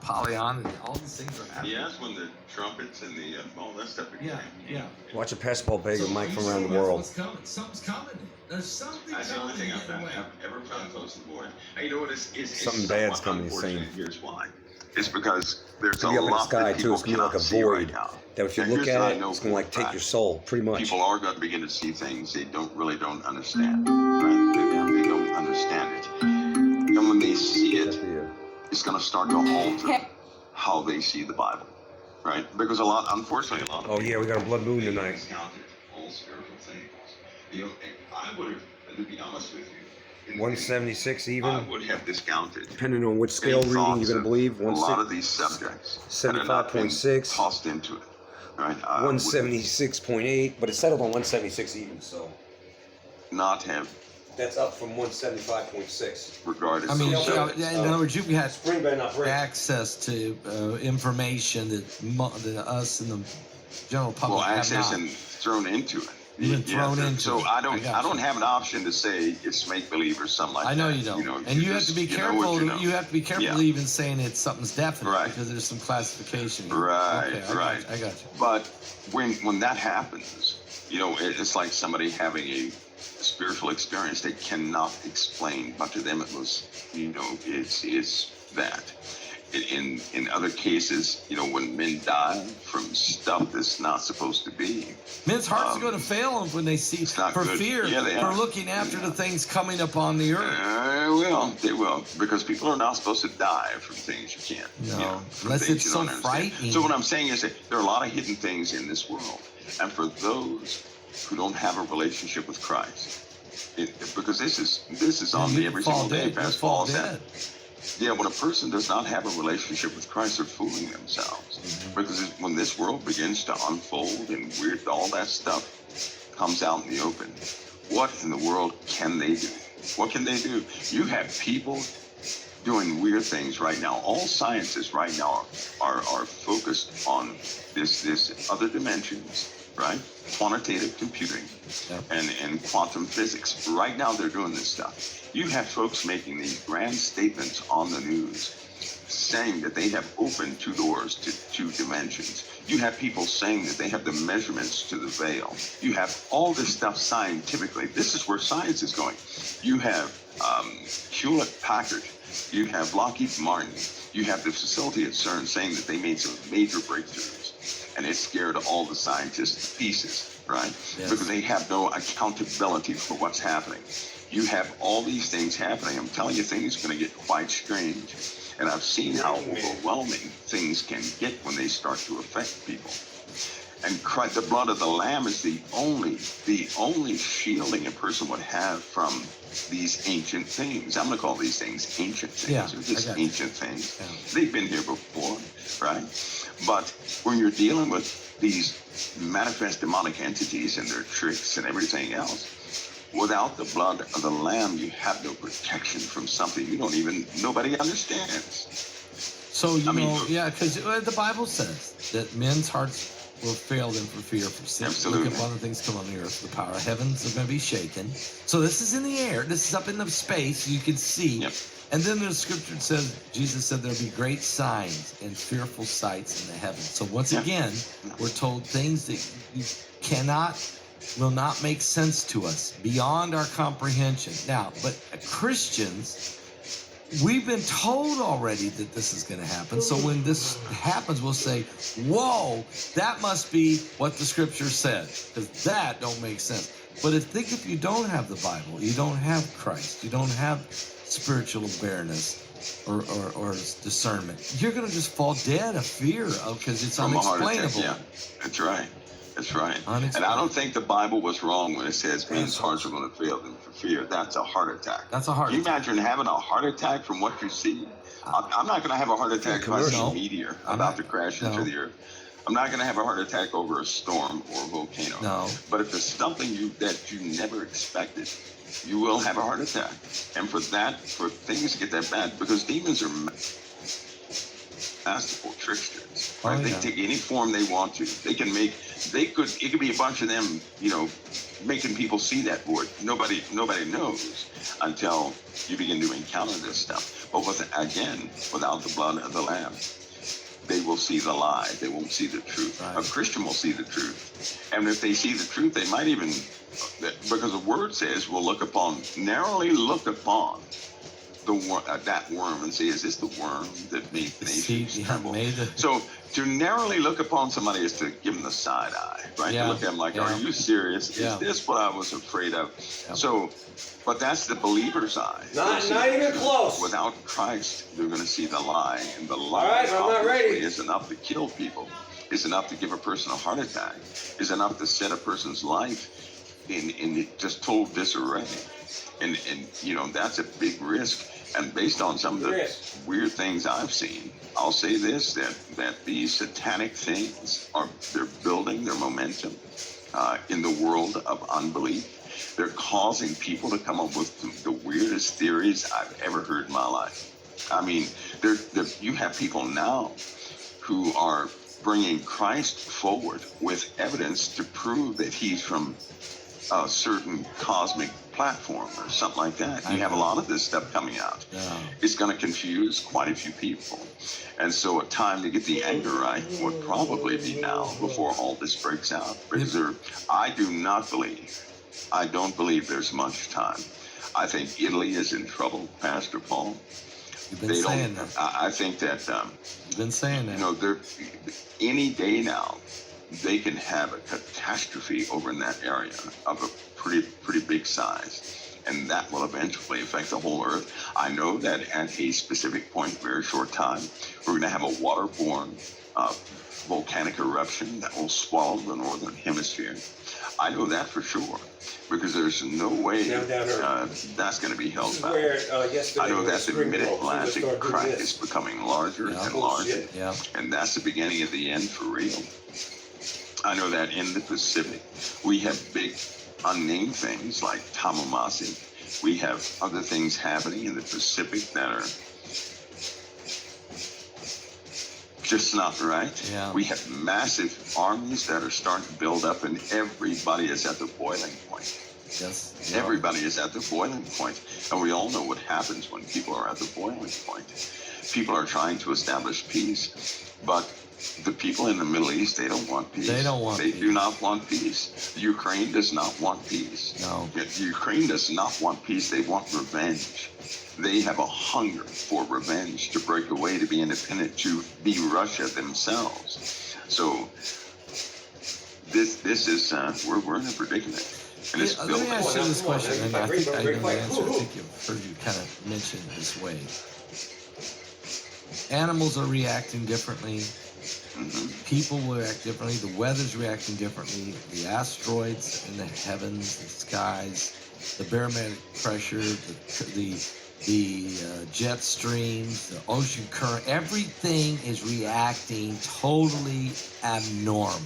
Apollyon, and all these things are happening. Yeah, that's when the trumpets and the all that stuff began. Yeah. Watch a basketball bag of Mike from around the That's world. what's coming. Something's coming. There's something That's the only coming. thing I've ever found close to the board. And you know what? It's Something bad's somewhat coming, he's unfortunate. saying. Here's why. It's because there's a Maybe up in the lot sky that too. people It's gonna be like cannot a see right void. now. That if you And look here's what I at it, know it's gonna for a like take fact. your soul, pretty much. People are going to begin to see things they don't understand. Right? They don't understand it. And when they see it, it's going to start to alter how they see the Bible. Right? Because unfortunately, a lot of Oh yeah, we got a blood moon people tonight. discounted all spiritual things. You know, and I would have, to be honest with you, 176 I even, would have discounted depending on which scale any reading thoughts you're gonna of believe. a lot of these subjects that have not been 75.6, tossed into it. Right? I would 176.8, but it settled on 176 even. So not have that's up from 175.6. regarded. I mean, some in other words, you've had Spring better not break. access to information that us and the general public have access not. and thrown into it. You've been thrown into so it. I I got don't you. have an option to say it's make believe or something like that. I know you don't. And you have to be careful. You have to be careful Yeah. even saying it's something's definite Right. because there's some classification. Right, Okay, right. I got you. But when that happens, it's like somebody having a spiritual experience they cannot explain, but to them it was, it's that. In other cases, when men die from stuff that's not supposed to be. Men's hearts are going to fail them when they see not for good. fear, Yeah, they for are. looking after the things coming upon the earth. They will, because people are not supposed to die from things you can't. No, from unless things it's you so don't understand. frightening. So what I'm saying is that there are a lot of hidden things in this world, and for those who don't have a relationship with Christ, because this is on me every single day. Pastor Paul said. Yeah, when a person does not have a relationship with Christ, they're fooling themselves. Because when this world begins to unfold and all that stuff comes out in the open, what in the world can they do? What can they do? You have people doing weird things right now. All sciences right now are focused on this other dimensions, right? Quantitative computing and quantum physics. Right now they're doing this stuff. You have folks making these grand statements on the news saying that they have opened two doors to two dimensions. You have people saying that they have the measurements to the veil. You have all this stuff scientifically. This is where science is going. You have Hewlett-Packard. You have Lockheed Martin. You have the facility at CERN saying that they made some major breakthroughs. And it scared all the scientists to pieces, right? Yes. Because they have no accountability for what's happening. You have all these things happening. I'm telling you, things are going to get quite strange. And I've seen how overwhelming things can get when they start to affect people. And the blood of the Lamb is the only shielding a person would have from these ancient things. I'm going to call these things ancient things. Yeah, They're just ancient things. Yeah. They've been here before, right? But when you're dealing with these manifest demonic entities and their tricks and everything else, without the blood of the Lamb, you have no protection from something nobody understands. So, because the Bible says that men's hearts will fail them for fear for sin. Absolutely. Look at other things come on the earth. The power of heavens are going to be shaken. So this is in the air. This is up in the space. You can see. Yep. And then the scripture says, Jesus said there'll be great signs and fearful sights in the heavens. So once again, we're told things that will not make sense to us, beyond our comprehension. Now, but Christians, we've been told already that this is going to happen. So when this happens, we'll say, whoa, that must be what the scripture said, because that don't make sense. But if you don't have the Bible, you don't have Christ, you don't have spiritual awareness or discernment, you're going to just fall dead of fear because it's unexplainable. Yeah, that's right. That's right. And I don't think the Bible was wrong when it says men's hearts are going to fail them for fear. That's a heart attack. That's a heart attack. Can you imagine having a heart attack from what you see? I'm not going to have a heart attack if I see a meteor about to crash into the earth. I'm not going to have a heart attack over a storm or a volcano. No. But if it's something that you never expected, you will have a heart attack. And for things to get that bad, because demons are masterful tricksters. Right? They take any form they want to. It could be a bunch of them, making people see that board. Nobody knows until you begin to encounter this stuff. But without the blood of the Lamb, they will see the lie. They won't see the truth. Right. A Christian will see the truth. And if they see the truth, they might even, because the word says, will narrowly look upon that worm and say, is this the worm that made nations tremble? So to narrowly look upon somebody is to give them the side eye, right? To look at them like, are you serious? Is this what I was afraid of? So, but that's the believer's eye. Not even close. Without Christ, they're going to see the lie, and the lie is enough to kill people. It's enough to give a person a heart attack. It's enough to set a person's life in just total disarray. And that's a big risk. And based on some of the weird things I've seen, I'll say this, that these satanic things they're building their momentum in the world of unbelief. They're causing people to come up with the weirdest theories I've ever heard in my life. I mean, you have people now who are bringing Christ forward with evidence to prove that he's from a certain cosmic platform or something like that. You have a lot of this stuff coming out. Yeah. It's going to confuse quite a few people. And so a time to get the anger right would probably be now before all this breaks out. Because I don't believe there's much time. I think Italy is in trouble, Pastor Paul. You've been saying that. I think that you've been saying that. Any day now, they can have a catastrophe over in that area of a pretty big size, and that will eventually affect the whole earth. I know that at a specific point, very short time, we're going to have a waterborne volcanic eruption that will swallow the northern hemisphere. I know that for sure, because there's no way that's going to be held back. I know that the mid-Atlantic crack is becoming larger and larger, and that's the beginning of the end for real. I know that in the Pacific, we have big unnamed things like Tamamasi. We have other things happening in the Pacific that are just not right. Yeah. We have massive armies that are starting to build up, and everybody is at the boiling point. Yes. Everybody is at the boiling point. And we all know what happens when people are at the boiling point. People are trying to establish peace, but the people in the Middle East, they don't want peace. They do not want peace. Ukraine does not want peace. No. Ukraine does not want peace. They want revenge. They have a hunger for revenge, to break away, to be independent, to be Russia themselves. So this is we're in a predicament. And it's let me ask you this question, and I think I know the answer. I think I've heard you kind of mention this way. Animals are reacting differently. People will react differently. The weather's reacting differently. The asteroids in the heavens, the skies, the barometric pressure, the jet streams, the ocean current, everything is reacting totally abnormal.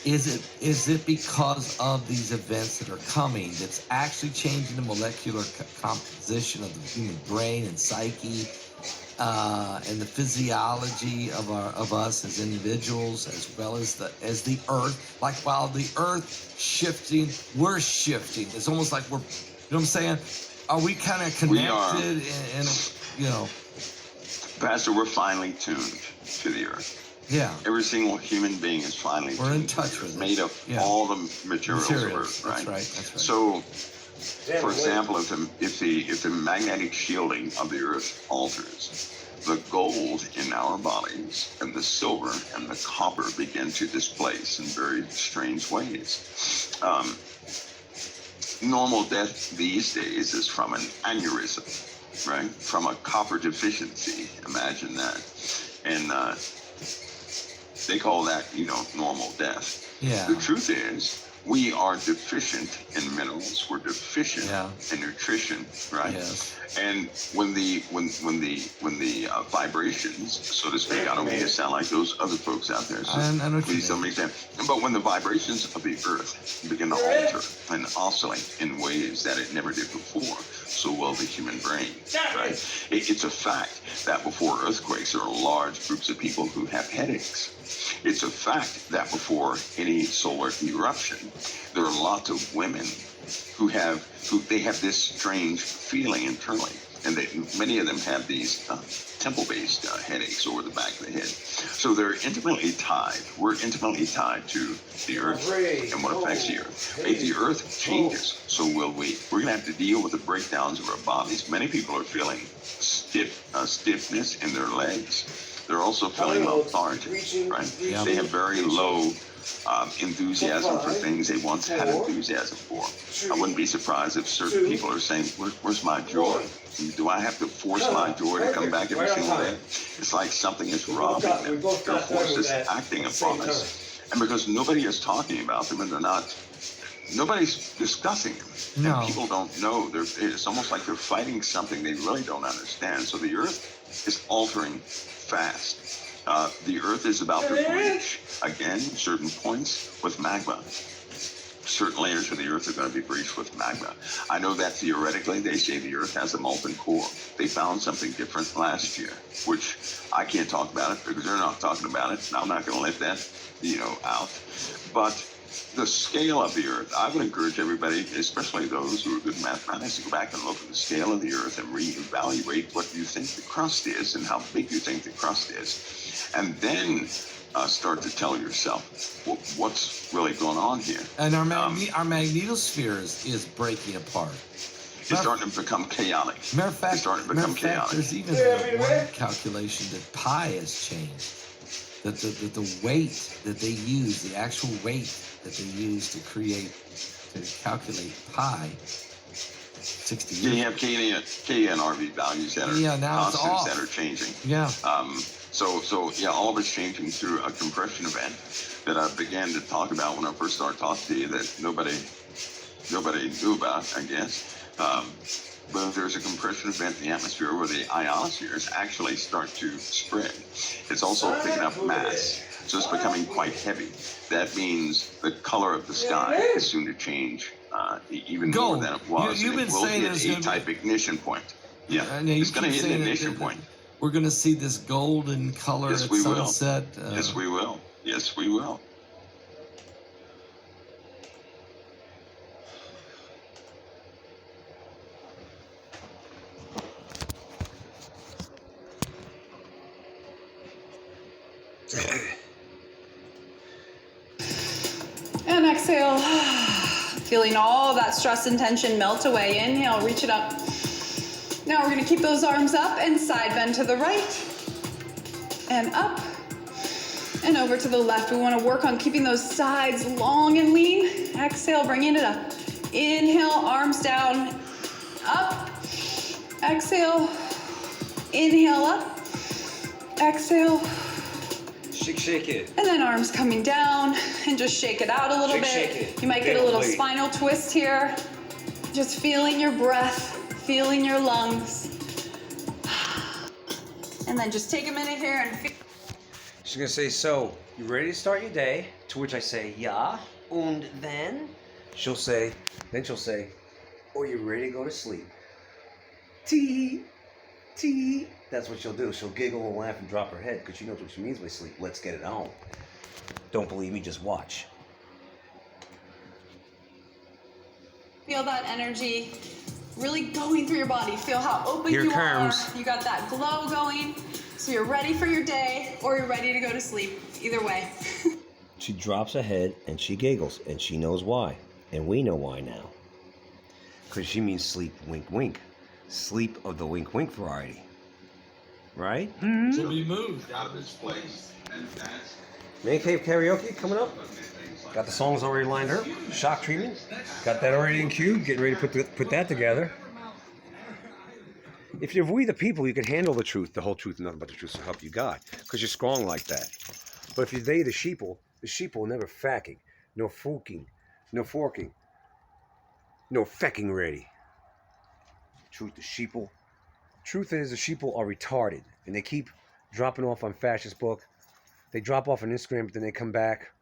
Is it because of these events that are coming that's actually changing the molecular composition of the human brain and psyche, and the physiology of us as individuals, as well as the earth? Like, while the earth shifting, we're shifting. It's almost like we're, you know what I'm saying? Are we kind of connected? Pastor, we're finally tuned to the earth. Yeah. Every single human being is finally We're in touch with it. Made of all the materials of Earth, right? That's right. So, for example, if the magnetic shielding of the Earth alters, the gold in our bodies and the silver and the copper begin to displace in very strange ways. Normal death these days is from an aneurysm, right? From a copper deficiency. Imagine that. And they call that, normal death. Yeah. The truth is, we are deficient in minerals. We're deficient in nutrition, right? Yes. And when the vibrations, so to speak, I don't mean to sound like those other folks out there, so please don't make that. But when the vibrations of the earth begin to alter and oscillate in ways that it never did before, so will the human brain. Right? It's a fact that before earthquakes, there are large groups of people who have headaches. It's a fact that before any solar eruption, there are lots of women who have this strange feeling internally, and many of them have these temple-based headaches over the back of the head. So they're intimately tied. We're intimately tied to the earth and what affects the earth. If the earth changes, so will we. We're going to have to deal with the breakdowns of our bodies. Many people are feeling stiffness in their legs. They're also feeling lethargic, right? Yeah. They have very low enthusiasm for things they once had enthusiasm for. I wouldn't be surprised if certain people are saying, where's my joy? Do I have to force my joy to come back every single day? It's like something is robbing them. Their force is acting upon us. And because nobody is talking about them and nobody's discussing them. No. And people don't know. It's almost like they're fighting something they really don't understand. So the earth is altering fast. The earth is about to breach, again, certain points with magma. Certain layers of the earth are going to be breached with magma. I know that theoretically they say the earth has a molten core. They found something different last year, which I can't talk about it because they're not talking about it, and I'm not going to let that, out. But the scale of the earth, I would encourage everybody, especially those who are good in mathematics, to go back and look at the scale of the earth and reevaluate what you think the crust is and how big you think the crust is. And then start to tell yourself what's really going on here. And our magnetosphere is breaking apart. It's starting to become chaotic. Matter of fact, it's starting to become chaotic. There's even one calculation that pi has changed. That the weight that they use, the actual weight that they use to calculate pi, 60 years. You have K and RV values that are constants that are changing. Yeah. So all of it's changing through a compression event that I began to talk about when I first started talking to you that nobody knew about, I guess. But there's a compression event in the atmosphere where the ionospheres actually start to spread. It's also picking up mass, so it's becoming quite heavy. That means the color of the sky is soon to change even more than it was. You've been saying it will hit A-type ignition point. Yeah, it's going to hit an ignition point. We're going to see this golden color at sunset. Yes, we will. Yes, we will. And exhale. Feeling all that stress and tension melt away. Inhale, reach it up. Now we're going to keep those arms up and side bend to the right. And up. And over to the left. We want to work on keeping those sides long and lean. Exhale, bringing it up. Inhale, arms down. Up. Exhale. Inhale up. Exhale. Shake it. And then arms coming down and just shake it out a little bit. Shake it. You might get a little spinal twist here. Just feeling your breath, feeling your lungs. And then just take a minute here and feel. She's going to say, so, you ready to start your day? To which I say, ja. Und then? She'll say, oh, you ready to go to sleep? Tee. That's what she'll do. She'll giggle and laugh and drop her head because she knows what she means by sleep. Let's get it on. Don't believe me, just watch. Feel that energy really going through your body. Feel how open Here you comes. are. You got that glow going. So you're ready for your day or you're ready to go to sleep. Either way. She drops her head and she giggles and she knows why. And we know why now. Because she means sleep, wink, wink. Sleep of the wink, wink variety. Right? To be moved out of its place and fast. Man Cave Karaoke coming up. Got the songs already lined up. Shock treatment. Got that already in queue. Getting ready to put that together. If you're we the people, you can handle the truth, the whole truth, and nothing but the truth, so help you God. Because you're strong like that. But if you're they the sheeple never facking, no forking, no forking, no fecking ready. Truth, the sheeple. Truth is the sheeple are retarded, and they keep dropping off on Fascist Book. They drop off on Instagram, but then they come back.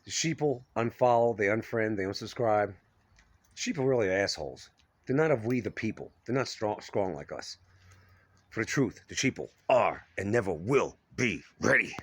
The sheeple unfollow, they unfriend, they unsubscribe. Sheeple really are assholes. They're not of we the people. They're not strong like us. For the truth, the sheeple are and never will be ready.